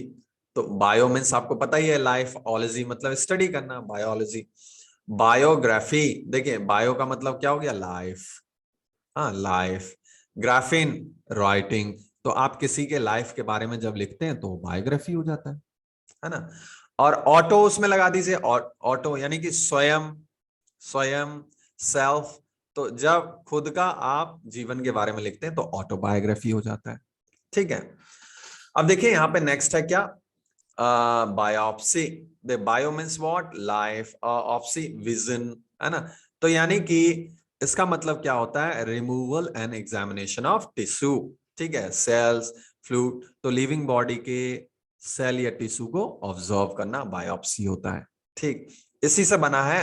तो बायो मीन्स आपको पता ही है लाइफ, ओलॉजी मतलब स्टडी करना, बायोलॉजी। बायोग्राफी, देखिए बायो का मतलब क्या हो गया, लाइफ, हाँ लाइफ। ग्राफिन, राइटिंग, तो आप किसी के लाइफ के बारे में जब लिखते हैं तो बायोग्राफी हो जाता है ना। और ऑटो उसमें लगा दीजिए, ऑटो यानी कि स्वयं, स्वयं, सेल्फ, तो जब खुद का आप जीवन के बारे में लिखते हैं तो ऑटोबायोग्राफी हो जाता है, ठीक है। अब देखिए यहाँ पे नेक्स्ट है क्या, biopsy. The bio means what, life, opsy vision, है ना। तो यानी कि इसका मतलब क्या होता है, removal and examination of tissue, ठीक है, सेल्स, फ्लूइड, तो लिविंग बॉडी के सेल या टिश्यू को ऑब्जर्व करना बायोप्सी होता है, ठीक। इसी से बना है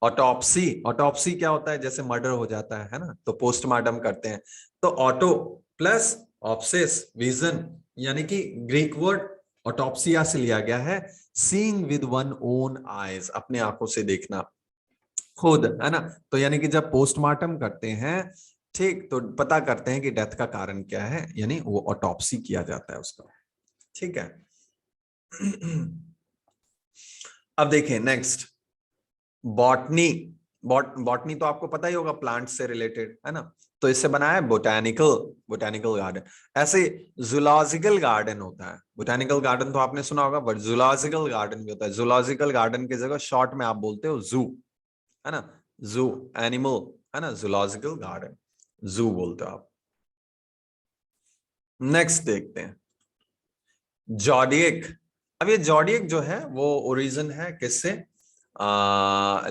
ऑटोप्सी। ऑटोप्सी क्या होता है, जैसे मर्डर हो जाता है ना, तो पोस्टमार्टम करते हैं। तो ऑटो प्लस ऑप्सिस विजन, यानी कि ग्रीक वर्ड ऑटोप्सिया से लिया गया है seeing with one own eyes, अपने आंखों से देखना खुद, है ना। तो यानी कि जब पोस्टमार्टम करते हैं, ठीक, तो पता करते हैं कि डेथ का कारण क्या है, यानी वो ऑटोप्सी किया जाता है उसका, ठीक है। अब देखिए नेक्स्ट, बॉटनी। बॉटनी तो आपको पता ही होगा, प्लांट से रिलेटेड, है ना। तो इससे बना है बोटैनिकल, बोटैनिकल गार्डन। ऐसे जूलॉजिकल गार्डन होता है, बोटैनिकल गार्डन तो आपने सुना होगा, बट जूलॉजिकल गार्डन भी होता है। जूलॉजिकल गार्डन की जगह शॉर्ट में आप बोलते हो जू, है ना, जू एनिमल, है ना, जूलॉजिकल गार्डन जू बोलते हो आप। नेक्स्ट देखते हैं जॉडियक। अब ये जॉडियक जो है वो ओरिजिन है किससे,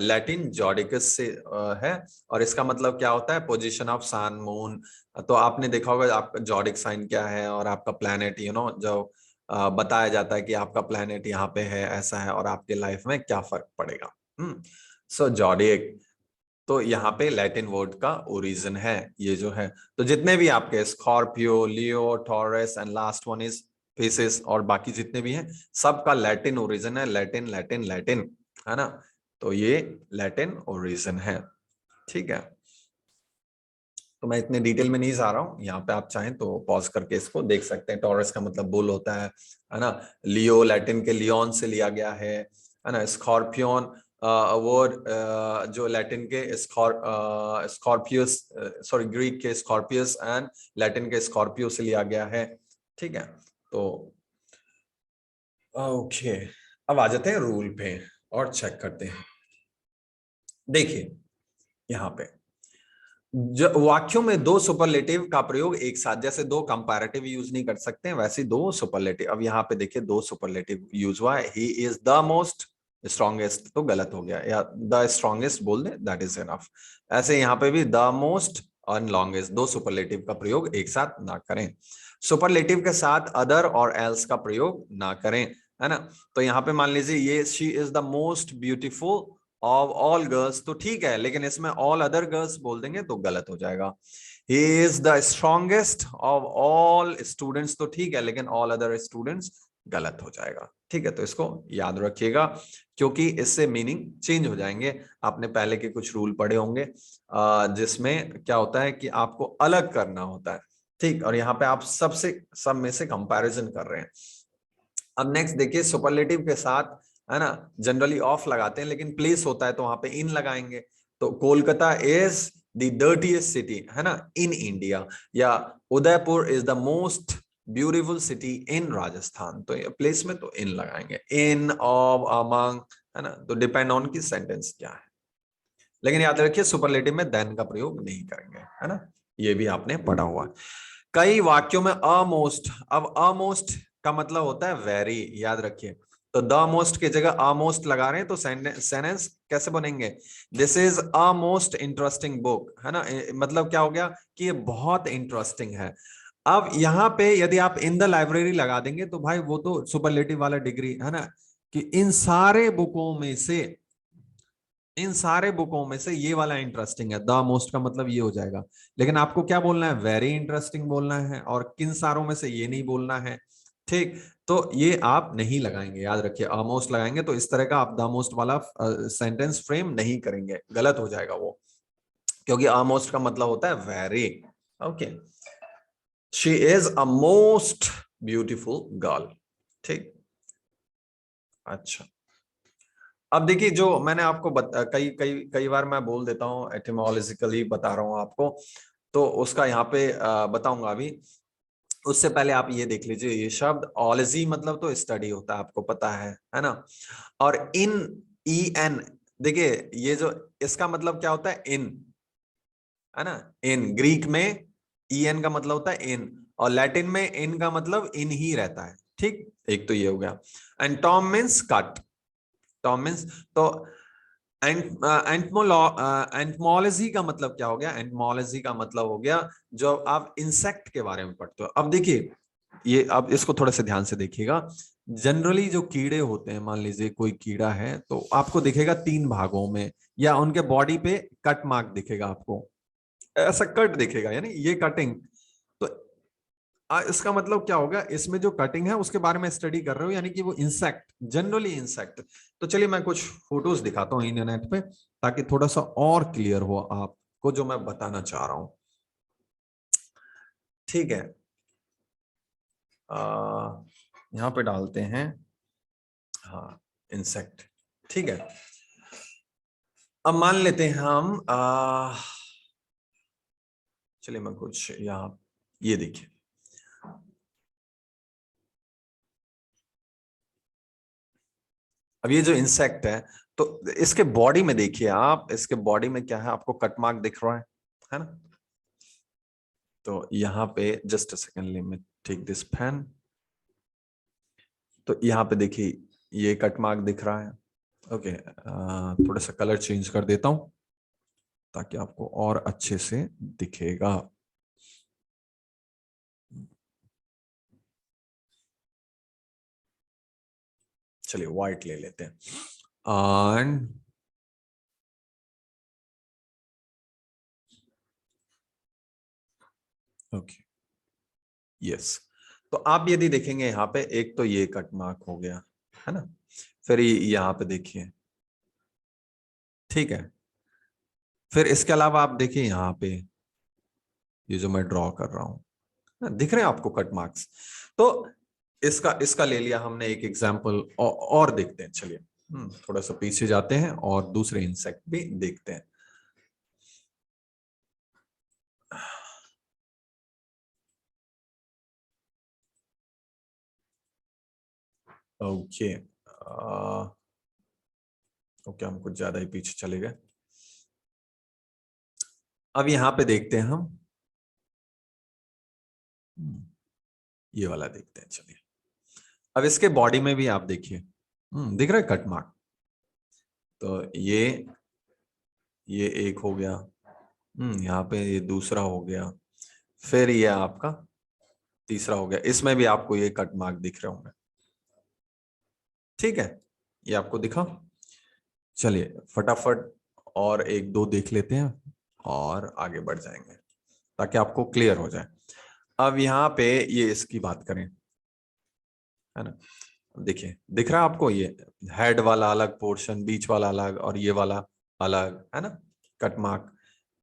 लैटिन जॉडिकस से है, और इसका मतलब क्या होता है, पोजीशन ऑफ सन मून। तो आपने देखा होगा आपका जॉडिक साइन क्या है, और आपका प्लैनेट जो बताया जाता है कि आपका प्लैनेट यहाँ पे है, ऐसा है, और आपके लाइफ में क्या फर्क पड़ेगा। सो जॉडियक, तो यहाँ पे लैटिन वर्ड का ओरिजिन है ये जो है। तो जितने भी आपके Scorpio, Leo, taurus and last one is fishes, और बाकी जितने भी हैं सबका लैटिन ओरिजिन है, लैटिन लैटिन लैटिन, है ना। तो ये लैटिन ओरिजिन है, ठीक है। तो मैं इतने डिटेल में नहीं जा रहा हूं, यहाँ पे आप चाहें तो पॉज करके इसको देख सकते हैं। टॉरस का मतलब बुल होता है ना। लियो लैटिन के लियोन से लिया गया है ना। स्कॉर्पियोन वो जो लैटिन के स्कॉर्पियस, सॉरी ग्रीक के स्कॉर्पियस एंड लैटिन के स्कॉर्पियो से लिया गया है, ठीक है। तो ओके, अब आ जाते हैं रूल पे और चेक करते हैं। देखिए यहाँ पे वाक्यों में दो सुपरलेटिव का प्रयोग एक साथ, जैसे दो कंपैरेटिव यूज नहीं कर सकते हैं, वैसे दो सुपरलेटिव। अब यहाँ पे देखिए दो सुपरलेटिव यूज हुआ है, he is the most strongest तो गलत हो गया, या द स्ट्रॉन्गेस्ट बोल दे, दैट इज एनफ। ऐसे यहाँ पे भी द मोस्ट और लॉन्गेस्ट, दो सुपरलेटिव का प्रयोग एक साथ ना करें। सुपरलेटिव के साथ अदर और एल्स का प्रयोग ना करें, है ना। तो यहाँ पे मान लीजिए ये she is the most beautiful of all girls, तो ठीक है, लेकिन इसमें ऑल अदर गर्ल्स बोल देंगे तो गलत हो जाएगा। He is the strongest of all students, तो ठीक है, लेकिन ऑल अदर स्टूडेंट्स गलत हो जाएगा, ठीक है। तो इसको याद रखिएगा, क्योंकि इससे मीनिंग चेंज हो जाएंगे। आपने पहले के कुछ रूल पढ़े होंगे जिसमें क्या होता है कि आपको अलग करना होता है, ठीक, और यहाँ पे आप सब में से कंपैरिजन कर रहे हैं। अब नेक्स्ट देखिए, सुपरलेटिव के साथ, है ना, जनरली ऑफ लगाते हैं, लेकिन प्लेस होता है तो वहां पे इन लगाएंगे। तो Kolkata is the dirtiest city, है ना, इन इंडिया, या Udaipur is the most beautiful city in Rajasthan, तो प्लेस में तो इन लगाएंगे, इन, ऑफ, अमंग, है ना। तो डिपेंड ऑन की सेंटेंस क्या है, लेकिन याद रखिए सुपरलेटिव में देन का प्रयोग नहीं करेंगे, है ना। ये भी आपने पढ़ा हुआ है। कई वाक्यों में अमोस्ट, अब अमोस्ट का मतलब होता है वेरी, याद रखिए। तो द मोस्ट की जगह अमोस्ट लगा रहे हैं, तो सेंटेंस कैसे बनेंगे, this is a most interesting book, है ना। मतलब क्या हो गया कि ये बहुत इंटरेस्टिंग है। अब यहाँ पे यदि आप इन द लाइब्रेरी लगा देंगे तो भाई वो तो सुपरलेटिव वाला डिग्री, है ना, कि इन सारे बुकों में से, इन सारे बुकों में से ये वाला इंटरेस्टिंग है, द मोस्ट का मतलब ये हो जाएगा। लेकिन आपको क्या बोलना है, वेरी इंटरेस्टिंग बोलना है, और किन सारों में से ये नहीं बोलना है, ठीक। तो ये आप नहीं लगाएंगे, याद रखिए, ऑलमोस्ट लगाएंगे तो इस तरह का आप द मोस्ट वाला सेंटेंस फ्रेम नहीं करेंगे, गलत हो जाएगा वो, क्योंकि ऑलमोस्ट का मतलब होता है very. Okay, she is a most beautiful girl, ठीक। अच्छा, अब देखिए जो मैंने आपको कई कई कई बार मैं बोल देता हूँ, एटिमोलॉजिकली बता रहा हूँ आपको, तो उसका यहाँ पे बताऊंगा अभी। उससे पहले आप ये देख लीजिए, ये शब्द ऑलजी मतलब तो स्टडी होता है, आपको पता है ना। और इन, ई एन, देखिए ये जो इसका मतलब क्या होता है, इन, है ना। इन ग्रीक में ई एन का मतलब होता है इन, और लैटिन में इन का मतलब इन ही रहता है, ठीक। एक तो ये हो गया। And Tom means cut, Tom means, तो एंटमोलॉजी का मतलब क्या हो गया, एंटमोलॉजी का मतलब हो गया जो आप इंसेक्ट के बारे में पढ़ते हो। अब देखिए ये, अब इसको थोड़ा सा ध्यान से देखिएगा। जनरली जो कीड़े होते हैं, मान लीजिए कोई कीड़ा है, तो आपको दिखेगा तीन भागों में, या उनके बॉडी पे कट मार्क दिखेगा आपको, ऐसा कट दिखेगा, यानी ये कटिंग। तो इसका मतलब क्या होगा, इसमें जो कटिंग है उसके बारे में स्टडी कर रहे हो, यानी कि वो इंसेक्ट, जनरली इंसेक्ट। तो चलिए मैं कुछ फोटोज दिखाता हूँ इंटरनेट पे, ताकि थोड़ा सा और क्लियर हो आपको जो मैं बताना चाह रहा हूं। ठीक है, यहाँ पे डालते हैं, हाँ, इंसेक्ट। ठीक है, अब मान लेते हैं हम चलिए मैं कुछ यहाँ, ये देखिए, अब ये जो इंसेक्ट है, तो इसके बॉडी में देखिए आप, इसके बॉडी में क्या है, आपको कट मार्क दिख रहा है ना। तो यहाँ पे just a second, let me take this pen. तो यहाँ पे देखिए ये कट मार्क दिख रहा है। ओके, थोड़ा सा कलर चेंज कर देता हूं ताकि आपको और अच्छे से दिखेगा। चलिए व्हाइट ले लेते हैं, एंड ओके, यस। तो आप यदि देखेंगे यहाँ पे, एक तो ये कट मार्क हो गया है ना, फिर यहाँ पे देखिए, ठीक है। फिर इसके अलावा आप देखिए यहाँ पे, ये जो मैं ड्रॉ कर रहा हूँ, दिख रहे हैं आपको कट मार्क्स। तो इसका इसका ले लिया हमने एक एग्जाम्पल, और देखते हैं। चलिए थोड़ा सा पीछे जाते हैं और दूसरे इंसेक्ट भी देखते हैं। ओके, ओके, हम कुछ ज्यादा ही पीछे चले गए। अब यहाँ पे देखते हैं हम, ये वाला देखते हैं। चलिए अब इसके बॉडी में भी आप देखिए, दिख रहा है कट मार्क। तो ये एक हो गया, यहाँ पे ये दूसरा हो गया, फिर ये आपका तीसरा हो गया, इसमें भी आपको ये कट मार्क दिख रहे होंगे। ठीक है, ये आपको दिखा। चलिए फटाफट और एक दो देख लेते हैं और आगे बढ़ जाएंगे ताकि आपको क्लियर हो जाए। अब यहाँ पे ये इसकी बात करें, है ना, देखिए दिख रहा है आपको, ये हेड वाला अलग पोर्शन, बीच वाला अलग, और ये वाला अलग, है ना, कट मार्क।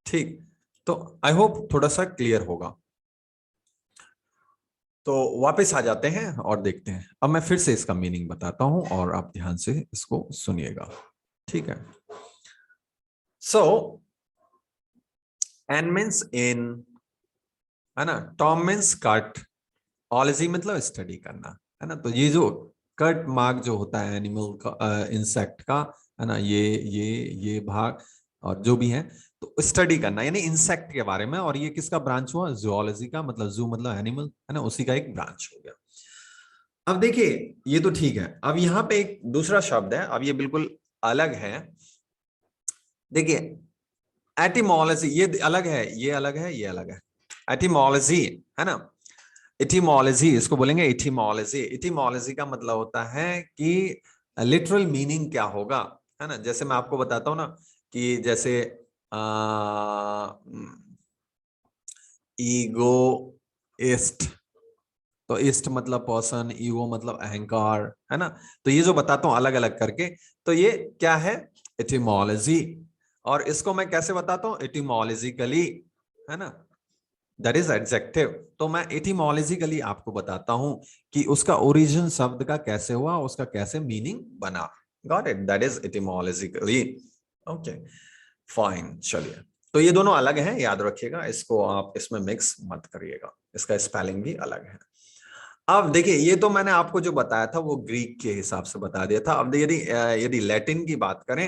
ठीक, तो आई होप थोड़ा सा क्लियर होगा। तो वापस आ जाते हैं और देखते हैं। अब मैं फिर से इसका मीनिंग बताता हूं और आप ध्यान से इसको सुनिएगा। ठीक है, सो एन मीन्स इन, है ना, टॉम मीन्स कट, ऑलजी मतलब स्टडी करना, है ना। तो ये जो कट मार्क जो होता है एनिमल का, इंसेक्ट का, है ना, ये भाग और जो भी है, तो स्टडी करना यानी इंसेक्ट के बारे में। और ये किसका ब्रांच हुआ, जूलॉजी का, मतलब जू मतलब एनिमल, है ना, उसी का एक ब्रांच हो गया। अब देखिए ये तो ठीक है, अब यहाँ पे एक दूसरा शब्द है, अब ये बिल्कुल अलग है। देखिए एटिमोलॉजी, ये अलग है, ये अलग है, ये अलग है। एटिमोलॉजी, है ना, इटिमोलॉजी इसको बोलेंगे, इटिमोलॉजी। इटिमोलॉजी का मतलब होता है कि लिटरल मीनिंग क्या होगा, है ना। जैसे मैं आपको बताता हूं ना, कि जैसे ईगोइस्ट, तो इस्ट मतलब पर्सन, ईगो मतलब अहंकार, है ना। तो ये जो बताता हूं अलग अलग करके, तो ये क्या है, एटिमोलॉजी। और इसको मैं कैसे बताता हूं, एटिमोलॉजिकली, है ना, दैट इज एडजेक्टिव। तो मैं एटिमोलॉजिकली आपको बताता हूं कि उसका ओरिजिन शब्द का कैसे हुआ, उसका कैसे मीनिंग बना। Got it, that is etymologically. Okay fine, चलिए। तो ये दोनों अलग हैं, याद रखिएगा, इसको आप इसमें मिक्स मत करिएगा, इसका स्पेलिंग भी अलग है। अब देखिए ये तो मैंने आपको जो बताया था वो ग्रीक के हिसाब से बता दिया था। अब यदि यदि लैटिन की बात करें,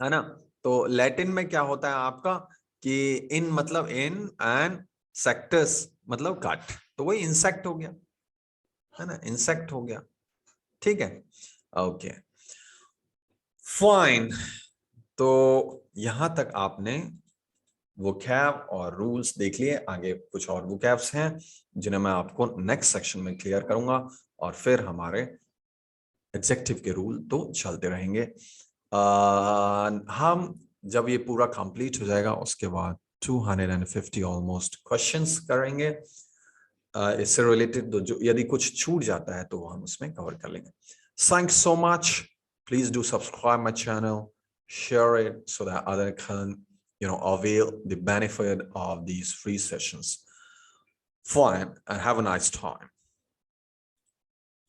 है ना, तो लैटिन में क्या होता है आपका, कि इन मतलब इन, एंड सेक्टस मतलब काट, तो वही इंसेक्ट हो गया, है ना, इंसेक्ट हो गया। ठीक है, ओके फाइन। तो यहां तक आपने वोकैब और रूल्स देख लिए। आगे कुछ और वोकैब्स हैं जिन्हें मैं आपको नेक्स्ट सेक्शन में क्लियर करूंगा, और फिर हमारे एग्जेक्टिव के रूल तो चलते रहेंगे। हम जब ये पूरा कंप्लीट हो जाएगा उसके बाद 250 ऑलमोस्ट क्वेश्चंस करेंगे, इससे रिलेटेड तो जो यदि कुछ छूट जाता है तो वो हम उसमें कवर कर लेंगे. Thanks so much. Please do subscribe my channel, share it so that other can, avail the benefit of these free sessions. Fine, and have a nice time.